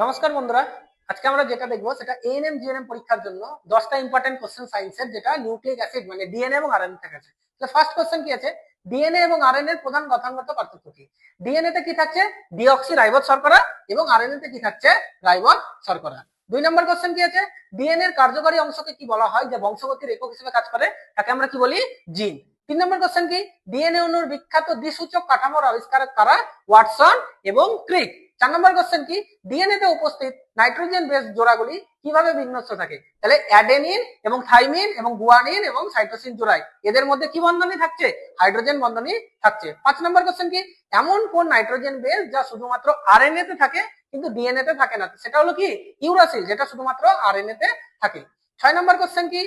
নমস্কার বন্ধুরা, আজকে আমরা যেটা দেখবো সেটা এএনএম জিএনএম পরীক্ষার জন্য 10টা ইম্পর্টেন্ট কোশ্চেন সায়েন্সের, যেটা নিউক্লিক অ্যাসিড মানে ডিএনএ এবং আরএনএ থেকে আছে। ফার্স্ট কোশ্চেন কি আছে, ডিএনএ এবং আরএনএ এর প্রধান গঠনগত পার্থক্য কি? ডিএনএ তে কি থাকছে? ডিঅক্সি রাইবোজ শর্করা, এবং আরএনএ তে কি থাকছে? রাইবোজ শর্করা। 2 নম্বর কোশ্চেন কি আছে, ডিএনএ এর কার্যকরী অংশকে কি বলা হয়, যে বংশগতির একক হিসেবে কাজ করে, তাকে আমরা কি বলি? জিন। 3 নম্বর কোশ্চেন কি, ডিএনএ অণুর বিখ্যাত দ্বিসূচক কাঠামোর আবিষ্কারক কারা? ওয়াটসন এবং ক্রিক। 4 নম্বর কোশ্চেন কি, ডিএনএ তে উপস্থিত নাইট্রোজেন বেস জোড়াগুলি কিভাবে বিন্যস্ত থাকে? তাহলে অ্যাডেনিন এবং থাইমিন এবং গুয়ানিন এবং সাইটোসিন জোড়ায় এদের মধ্যে কি বন্ধনী থাকছে? হাইড্রোজেন বন্ধনী থাকছে। 5 নম্বর কোশ্চেন কি, এমন কোন নাইট্রোজেন বেস যা শুধুমাত্র আরএনএ তে থাকে কিন্তু ডিএনএ তে থাকে না? সেটা হলো কি? ইউরাসিল, যেটা শুধুমাত্র আরএনএ তে থাকে। 6 নম্বর কোশ্চেন কি,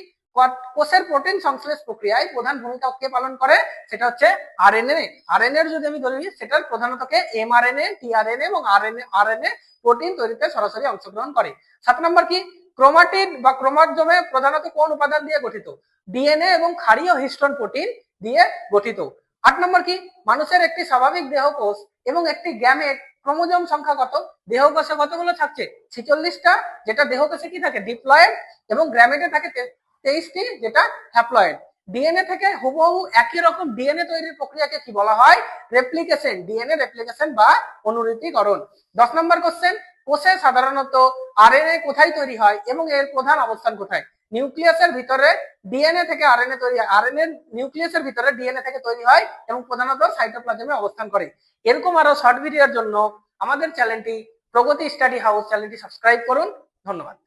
কোষের প্রোটিন সংশ্লেষ প্রক্রিয়ায় প্রধান ভূমিকা কে পালন করে? সেটা হচ্ছে আরএনএ। আরএনএ যদি আমি ধরি, সেটার প্রধানত কে এমআরএনএ, টিআরএনএ এবং আরএনএ প্রোটিন তৈরিতে সরাসরি অংশগ্রহণ করে। 7 নম্বর কি, ক্রোমাটিড বা ক্রোমোজোমে প্রধানত কোন উপাদান দিয়ে গঠিত? ডিএনএ এবং ক্ষারীয় হিস্টোন প্রোটিন দিয়ে গঠিত। 8 নম্বর কি, মানুষের একটি স্বাভাবিক দেহকোষ এবং একটি গ্যামেট ক্রোমোজোম সংখ্যা কত? দেহকোষে কতগুলো থাকছে? 46টা, যেটা দেহকোষে কি থাকে? ডিপ্লয়েড, এবং গ্যামেটে থাকে 23টি, যেটা হ্যাপ্লয়েড। ডিএনএ থেকে হুবহু একই রকম ডিএনএ তৈরির প্রক্রিয়াকে কি বলা হয়? রেপ্লিকেশন, ডিএনএ রেপ্লিকেশন বা অনুরীতিকরণ। 10 নম্বর কোশ্চেন, কোষে সাধারণত আরএনএ কোথায় তৈরি হয় এবং এর প্রধান অবস্থান কোথায়? নিউক্লিয়াসের ভিতরে ডিএনএ থেকে আরএনএ তৈরি হয়, আরএনএ নিউক্লিয়াসের ভিতরে ডিএনএ থেকে তৈরি হয় এবং প্রধানত সাইটোপ্লাজমে অবস্থান করে। এরকম আরো শর্ট ভিডিওর জন্য আমাদের চ্যানেলটি প্রগতি স্টাডি হাউস চ্যানেলটি সাবস্ক্রাইব করুন। ধন্যবাদ।